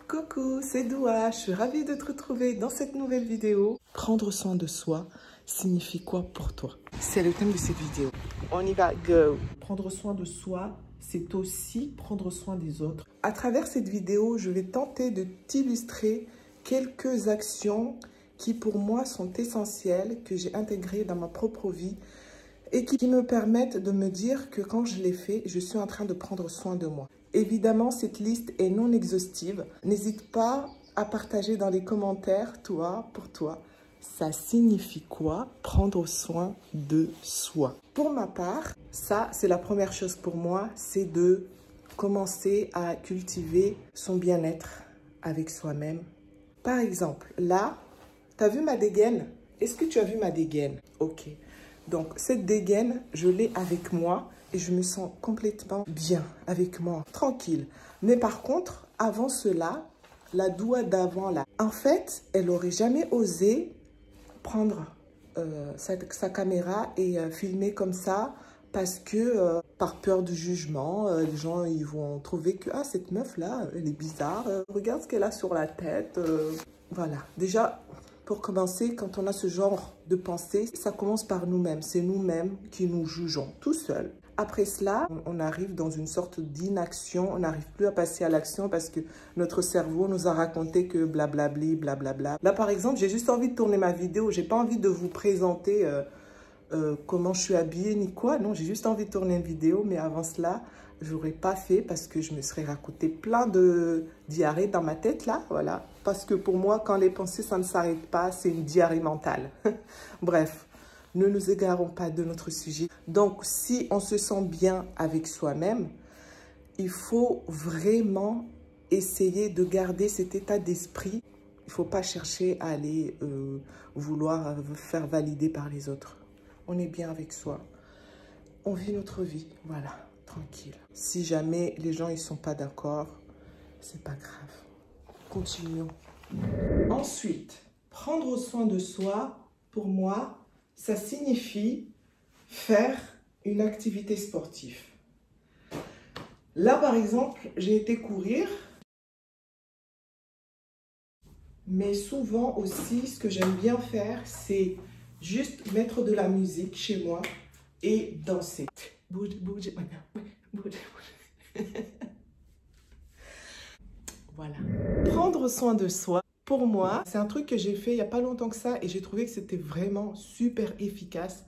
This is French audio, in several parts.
Coucou, c'est Doua, je suis ravie de te retrouver dans cette nouvelle vidéo. Prendre soin de soi signifie quoi pour toi? C'est le thème de cette vidéo. On y va, go! Prendre soin de soi, c'est aussi prendre soin des autres. À travers cette vidéo, je vais tenter de t'illustrer quelques actions qui pour moi sont essentielles, que j'ai intégrées dans ma propre vie et qui me permettent de me dire que quand je les fais, je suis en train de prendre soin de moi. Évidemment, cette liste est non exhaustive. N'hésite pas à partager dans les commentaires, toi, pour toi, ça signifie quoi prendre soin de soi? Pour ma part, ça, c'est la première chose pour moi, c'est de commencer à cultiver son bien-être avec soi-même. Par exemple, là, tu as vu ma dégaine? Est-ce que tu as vu ma dégaine? Ok. Donc, cette dégaine, je l'ai avec moi et je me sens complètement bien avec moi, tranquille. Mais par contre, avant cela, la Doua d'avant là, en fait, elle n'aurait jamais osé prendre sa caméra et filmer comme ça parce que par peur du jugement, les gens ils vont trouver que ah, cette meuf là, elle est bizarre, regarde ce qu'elle a sur la tête. Voilà, déjà pour commencer, quand on a ce genre de pensée, ça commence par nous-mêmes, c'est nous-mêmes qui nous jugeons tout seuls. Après cela, on arrive dans une sorte d'inaction, on n'arrive plus à passer à l'action parce que notre cerveau nous a raconté que blablabli, blablabla. Là, par exemple, j'ai juste envie de tourner ma vidéo, j'ai pas envie de vous présenter comment je suis habillée ni quoi. Non, j'ai juste envie de tourner une vidéo, mais avant cela, je n'aurais pas fait parce que je me serais raconté plein de diarrhées dans ma tête, là, voilà. Parce que pour moi, quand les pensées, ça ne s'arrête pas, c'est une diarrhée mentale. Bref. Ne nous égarons pas de notre sujet. Donc, si on se sent bien avec soi-même, il faut vraiment essayer de garder cet état d'esprit. Il ne faut pas chercher à aller vouloir faire valider par les autres. On est bien avec soi. On vit notre vie, voilà, tranquille. Si jamais les gens ne sont pas d'accord, c'est pas grave. Continuons. Ensuite, prendre soin de soi, pour moi, ça signifie faire une activité sportive. Là, par exemple, j'ai été courir. Mais souvent aussi, ce que j'aime bien faire, c'est juste mettre de la musique chez moi et danser. Bouge, bouge, bouge, bouge. Voilà. Prendre soin de soi. Pour moi, c'est un truc que j'ai fait il n'y a pas longtemps que ça et j'ai trouvé que c'était vraiment super efficace.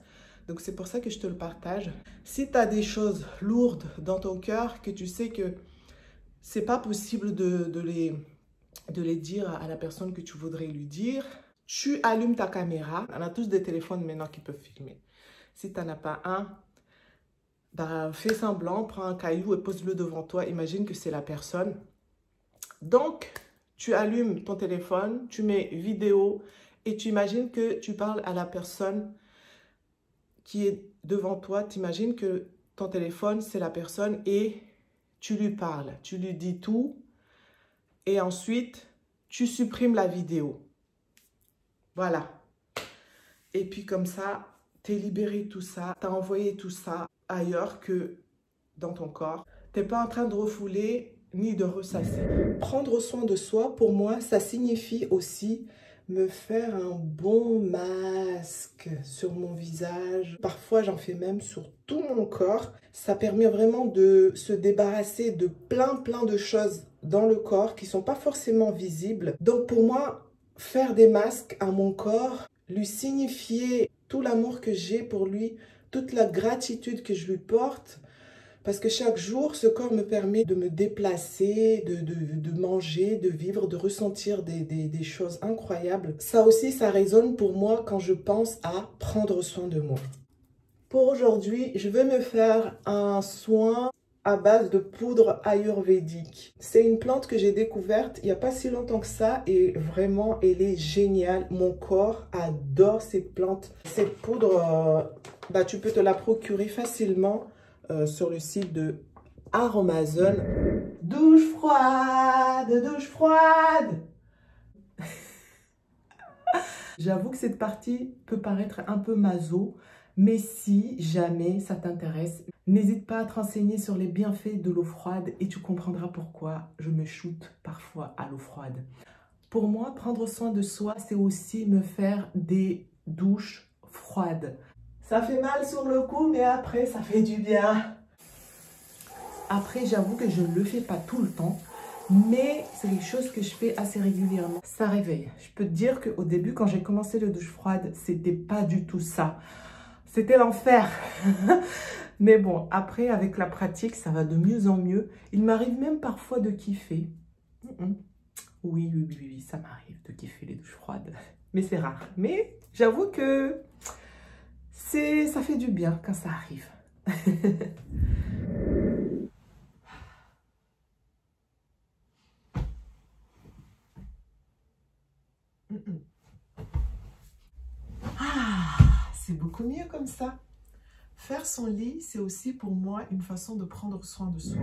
Donc, c'est pour ça que je te le partage. Si tu as des choses lourdes dans ton cœur, que tu sais que c'est pas possible de les dire à la personne que tu voudrais lui dire, tu allumes ta caméra. On a tous des téléphones maintenant qui peuvent filmer. Si tu n'en as pas un, bah, fais semblant, prends un caillou et pose-le devant toi. Imagine que c'est la personne. Donc, tu allumes ton téléphone, tu mets vidéo et tu imagines que tu parles à la personne qui est devant toi. Tu imagines que ton téléphone, c'est la personne et tu lui parles. Tu lui dis tout et ensuite, tu supprimes la vidéo. Voilà. Et puis comme ça, tu es libéré de tout ça. Tu as envoyé tout ça ailleurs que dans ton corps. Tu n'es pas en train de refouler ni de ressasser. Prendre soin de soi, pour moi, ça signifie aussi me faire un bon masque sur mon visage. Parfois, j'en fais même sur tout mon corps. Ça permet vraiment de se débarrasser de plein de choses dans le corps qui ne sont pas forcément visibles. Donc pour moi, faire des masques à mon corps, lui signifier tout l'amour que j'ai pour lui, toute la gratitude que je lui porte, parce que chaque jour, ce corps me permet de me déplacer, de manger, de vivre, de ressentir des choses incroyables. Ça aussi, ça résonne pour moi quand je pense à prendre soin de moi. Pour aujourd'hui, je vais me faire un soin à base de poudre ayurvédique. C'est une plante que j'ai découverte il n'y a pas si longtemps que ça et vraiment, elle est géniale. Mon corps adore cette plante. Cette poudre, bah, tu peux te la procurer facilement sur le site de Aromazone. Douche froide, douche froide. J'avoue que cette partie peut paraître un peu maso, Mais si jamais ça t'intéresse, n'hésite pas à te renseigner sur les bienfaits de l'eau froide et tu comprendras pourquoi je me shoote parfois à l'eau froide. Pour moi, prendre soin de soi, c'est aussi me faire des douches froides. Ça fait mal sur le coup, mais après, ça fait du bien. Après, j'avoue que je ne le fais pas tout le temps, mais c'est quelque chose que je fais assez régulièrement. Ça réveille. Je peux te dire qu'au début, quand j'ai commencé le douche froide, c'était pas du tout ça. C'était l'enfer. Mais bon, après, avec la pratique, ça va de mieux en mieux. Il m'arrive même parfois de kiffer. Oui, ça m'arrive de kiffer les douches froides. Mais c'est rare. Mais j'avoue que ça fait du bien quand ça arrive. Ah, c'est beaucoup mieux comme ça. Faire son lit, c'est aussi pour moi une façon de prendre soin de soi.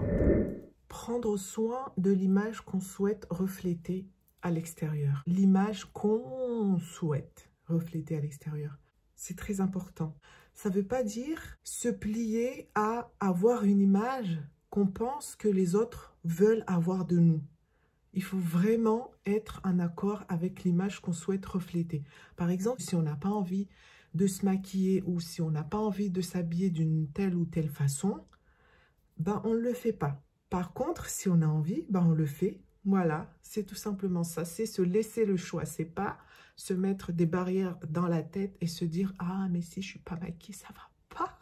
Prendre soin de l'image qu'on souhaite refléter à l'extérieur. L'image qu'on souhaite refléter à l'extérieur. C'est très important. Ça ne veut pas dire se plier à avoir une image qu'on pense que les autres veulent avoir de nous. Il faut vraiment être en accord avec l'image qu'on souhaite refléter. Par exemple, si on n'a pas envie de se maquiller ou si on n'a pas envie de s'habiller d'une telle ou telle façon, ben on ne le fait pas. Par contre, si on a envie, ben on le fait. Voilà, c'est tout simplement ça. C'est se laisser le choix. C'est pas se mettre des barrières dans la tête et se dire « Ah, mais si je suis pas maquillée, ça va pas.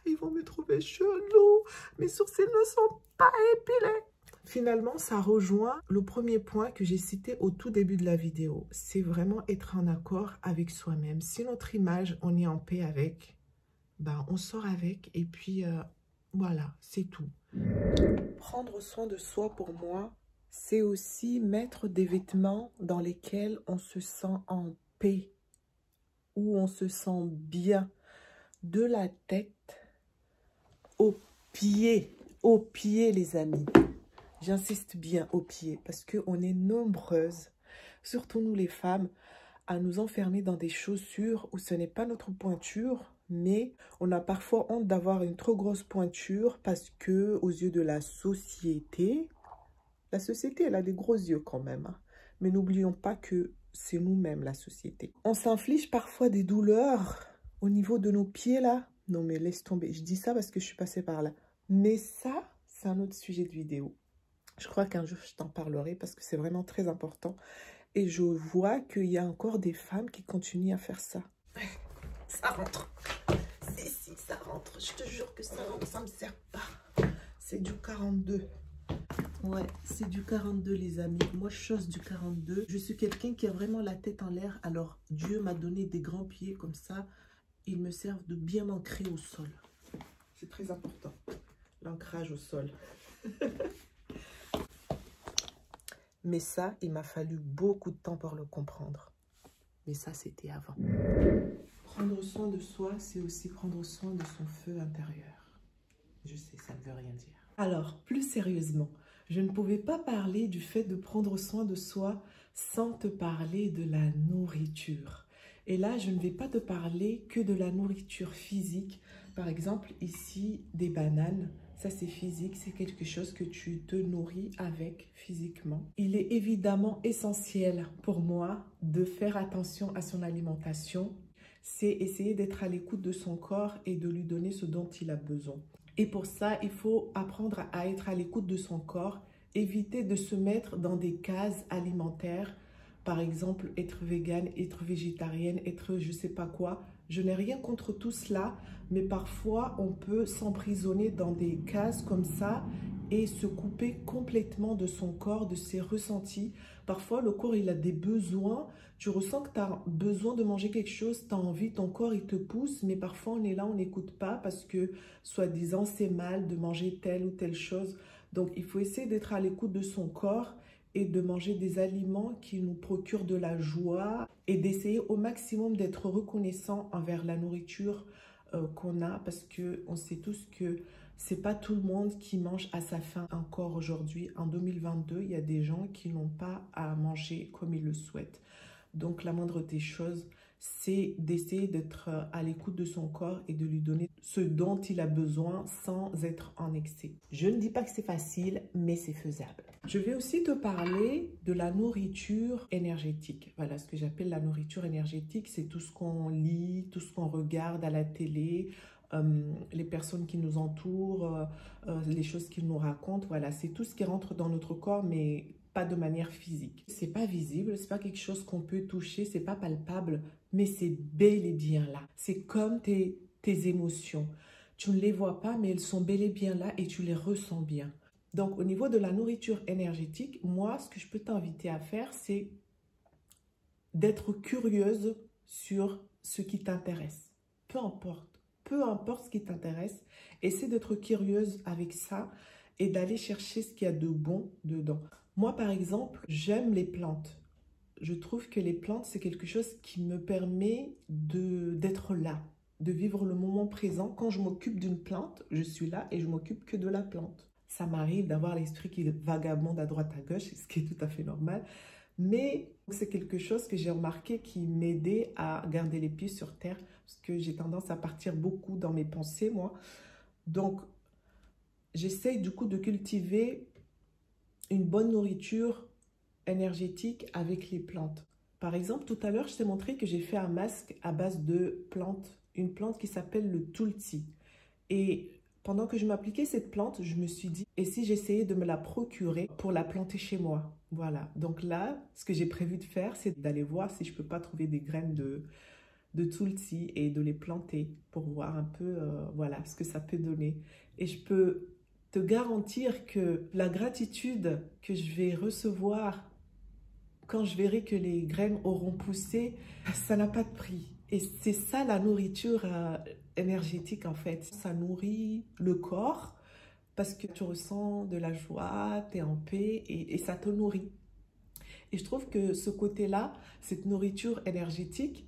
Ils vont me trouver chelou. Mes sourcils ne sont pas épilés. » Finalement, ça rejoint le premier point que j'ai cité au tout début de la vidéo. C'est vraiment être en accord avec soi-même. Si notre image, on est en paix avec, ben on sort avec et puis voilà, c'est tout. Prendre soin de soi pour moi, c'est aussi mettre des vêtements dans lesquels on se sent en paix, où on se sent bien, de la tête aux pieds les amis. J'insiste bien aux pieds parce qu'on est nombreuses, surtout nous les femmes, à nous enfermer dans des chaussures où ce n'est pas notre pointure, mais on a parfois honte d'avoir une trop grosse pointure parce que aux yeux de la société elle a des gros yeux quand même. Hein. Mais n'oublions pas que c'est nous-mêmes la société. On s'inflige parfois des douleurs au niveau de nos pieds là. Non mais laisse tomber, je dis ça parce que je suis passée par là. Mais ça, c'est un autre sujet de vidéo. Je crois qu'un jour, je t'en parlerai parce que c'est vraiment très important. Et je vois qu'il y a encore des femmes qui continuent à faire ça. Ça rentre. Si, ça rentre. Je te jure que ça rentre. Ça ne me sert pas. C'est du 42. Ouais, c'est du 42, les amis. Moi, je chose du 42. Je suis quelqu'un qui a vraiment la tête en l'air. Alors, Dieu m'a donné des grands pieds comme ça. Ils me servent de bien m'ancrer au sol. C'est très important. L'ancrage au sol. Mais ça, il m'a fallu beaucoup de temps pour le comprendre. Mais ça, c'était avant. Prendre soin de soi, c'est aussi prendre soin de son feu intérieur. Je sais, ça ne veut rien dire. Alors, plus sérieusement, je ne pouvais pas parler du fait de prendre soin de soi sans te parler de la nourriture. Et là, je ne vais pas te parler que de la nourriture physique. Par exemple, ici, des bananes. Ça, c'est physique, c'est quelque chose que tu te nourris avec physiquement. Il est évidemment essentiel pour moi de faire attention à son alimentation. C'est essayer d'être à l'écoute de son corps et de lui donner ce dont il a besoin. Et pour ça, il faut apprendre à être à l'écoute de son corps, éviter de se mettre dans des cases alimentaires. Par exemple, être végane, être végétarienne, être je sais pas quoi. Je n'ai rien contre tout cela, mais parfois on peut s'emprisonner dans des cases comme ça et se couper complètement de son corps, de ses ressentis. Parfois, le corps, il a des besoins. Tu ressens que tu as besoin de manger quelque chose, tu as envie, ton corps, il te pousse, mais parfois on est là, on n'écoute pas parce que, soi-disant, c'est mal de manger telle ou telle chose. Donc, il faut essayer d'être à l'écoute de son corps et de manger des aliments qui nous procurent de la joie et d'essayer au maximum d'être reconnaissant envers la nourriture qu'on a parce qu'on sait tous que c'est pas tout le monde qui mange à sa faim encore aujourd'hui. En 2022, il y a des gens qui n'ont pas à manger comme ils le souhaitent. Donc, la moindre des choses, c'est d'essayer d'être à l'écoute de son corps et de lui donner ce dont il a besoin sans être en excès. Je ne dis pas que c'est facile, mais c'est faisable. Je vais aussi te parler de la nourriture énergétique. Voilà, ce que j'appelle la nourriture énergétique, c'est tout ce qu'on lit, tout ce qu'on regarde à la télé, les personnes qui nous entourent, les choses qu'ils nous racontent. Voilà, c'est tout ce qui rentre dans notre corps, mais pas de manière physique. C'est pas visible, c'est pas quelque chose qu'on peut toucher, c'est pas palpable, mais c'est bel et bien là. C'est comme tes émotions. Tu ne les vois pas, mais elles sont bel et bien là et tu les ressens bien. Donc, au niveau de la nourriture énergétique, moi, ce que je peux t'inviter à faire, c'est d'être curieuse sur ce qui t'intéresse. Peu importe ce qui t'intéresse, essaie d'être curieuse avec ça et d'aller chercher ce qu'il y a de bon dedans. Moi, par exemple, j'aime les plantes. Je trouve que les plantes, c'est quelque chose qui me permet d'être là, de vivre le moment présent. Quand je m'occupe d'une plante, je suis là et je m'occupe que de la plante. Ça m'arrive d'avoir l'esprit qui vagabonde à droite à gauche, ce qui est tout à fait normal. Mais c'est quelque chose que j'ai remarqué qui m'aidait à garder les pieds sur terre, parce que j'ai tendance à partir beaucoup dans mes pensées, moi. Donc, j'essaye du coup de cultiver une bonne nourriture énergétique avec les plantes. Par exemple, tout à l'heure, je t'ai montré que j'ai fait un masque à base de plantes, une plante qui s'appelle le tulsi. Et pendant que je m'appliquais cette plante, je me suis dit, et si j'essayais de me la procurer pour la planter chez moi? Voilà, donc là, ce que j'ai prévu de faire, c'est d'aller voir si je ne peux pas trouver des graines de tulsi et de les planter pour voir un peu voilà, ce que ça peut donner. Et je peux te garantir que la gratitude que je vais recevoir quand je verrai que les graines auront poussé, ça n'a pas de prix. Et c'est ça la nourriture énergétique en fait. Ça nourrit le corps parce que tu ressens de la joie, tu es en paix et ça te nourrit. Et je trouve que ce côté-là, cette nourriture énergétique,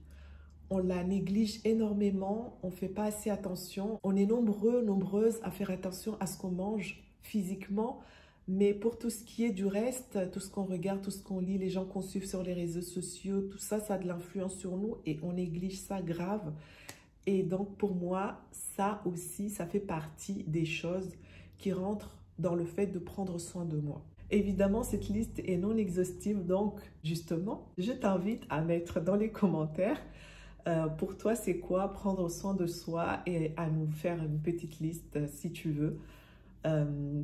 on la néglige énormément, on ne fait pas assez attention. On est nombreuses à faire attention à ce qu'on mange physiquement, mais pour tout ce qui est du reste, tout ce qu'on regarde, tout ce qu'on lit, les gens qu'on suit sur les réseaux sociaux, tout ça, ça a de l'influence sur nous et on néglige ça grave. Et donc pour moi, ça aussi, ça fait partie des choses qui rentrent dans le fait de prendre soin de moi. Évidemment, cette liste est non exhaustive, donc justement, je t'invite à mettre dans les commentaires pour toi, c'est quoi prendre soin de soi et à nous faire une petite liste si tu veux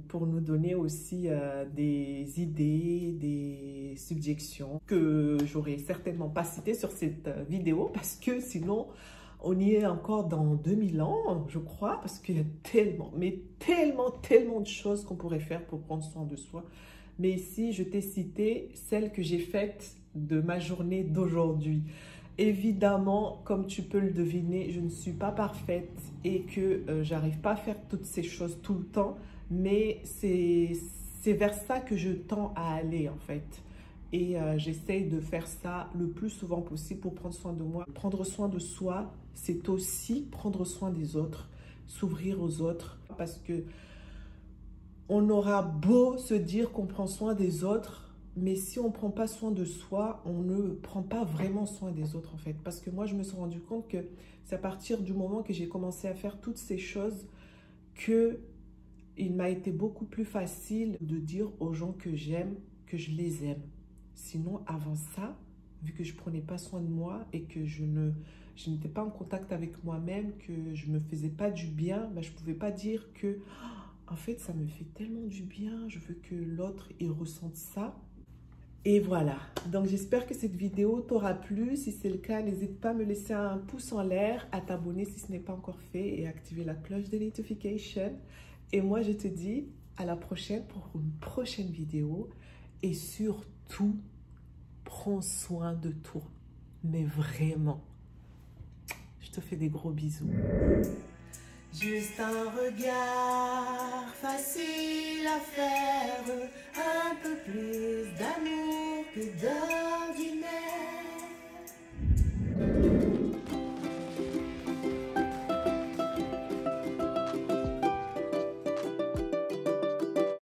pour nous donner aussi des idées, des suggestions que j'aurais certainement pas citées sur cette vidéo parce que sinon on y est encore dans 2000 ans, je crois, parce qu'il y a tellement de choses qu'on pourrait faire pour prendre soin de soi. Mais ici, je t'ai cité celles que j'ai faites de ma journée d'aujourd'hui. Évidemment, comme tu peux le deviner, je ne suis pas parfaite et que j'arrive pas à faire toutes ces choses tout le temps, mais c'est vers ça que je tends à aller en fait. Et j'essaye de faire ça le plus souvent possible pour prendre soin de moi. Prendre soin de soi, c'est aussi prendre soin des autres, s'ouvrir aux autres. Parce que on aura beau se dire qu'on prend soin des autres, mais si on ne prend pas soin de soi, on ne prend pas vraiment soin des autres en fait. Parce que moi, je me suis rendu compte que c'est à partir du moment que j'ai commencé à faire toutes ces choses que il m'a été beaucoup plus facile de dire aux gens que j'aime, que je les aime. Sinon, avant ça, vu que je ne prenais pas soin de moi et que je n'étais pas en contact avec moi-même, que je ne me faisais pas du bien, ben, je ne pouvais pas dire que, en fait, ça me fait tellement du bien, je veux que l'autre il ressente ça. Et voilà, donc j'espère que cette vidéo t'aura plu. Si c'est le cas, n'hésite pas à me laisser un pouce en l'air, à t'abonner si ce n'est pas encore fait et à activer la cloche de notification. Et moi, je te dis à la prochaine pour une prochaine vidéo. Et surtout, prends soin de toi. Mais vraiment, je te fais des gros bisous. Juste un regard facile à faire, un peu plus d'amour que de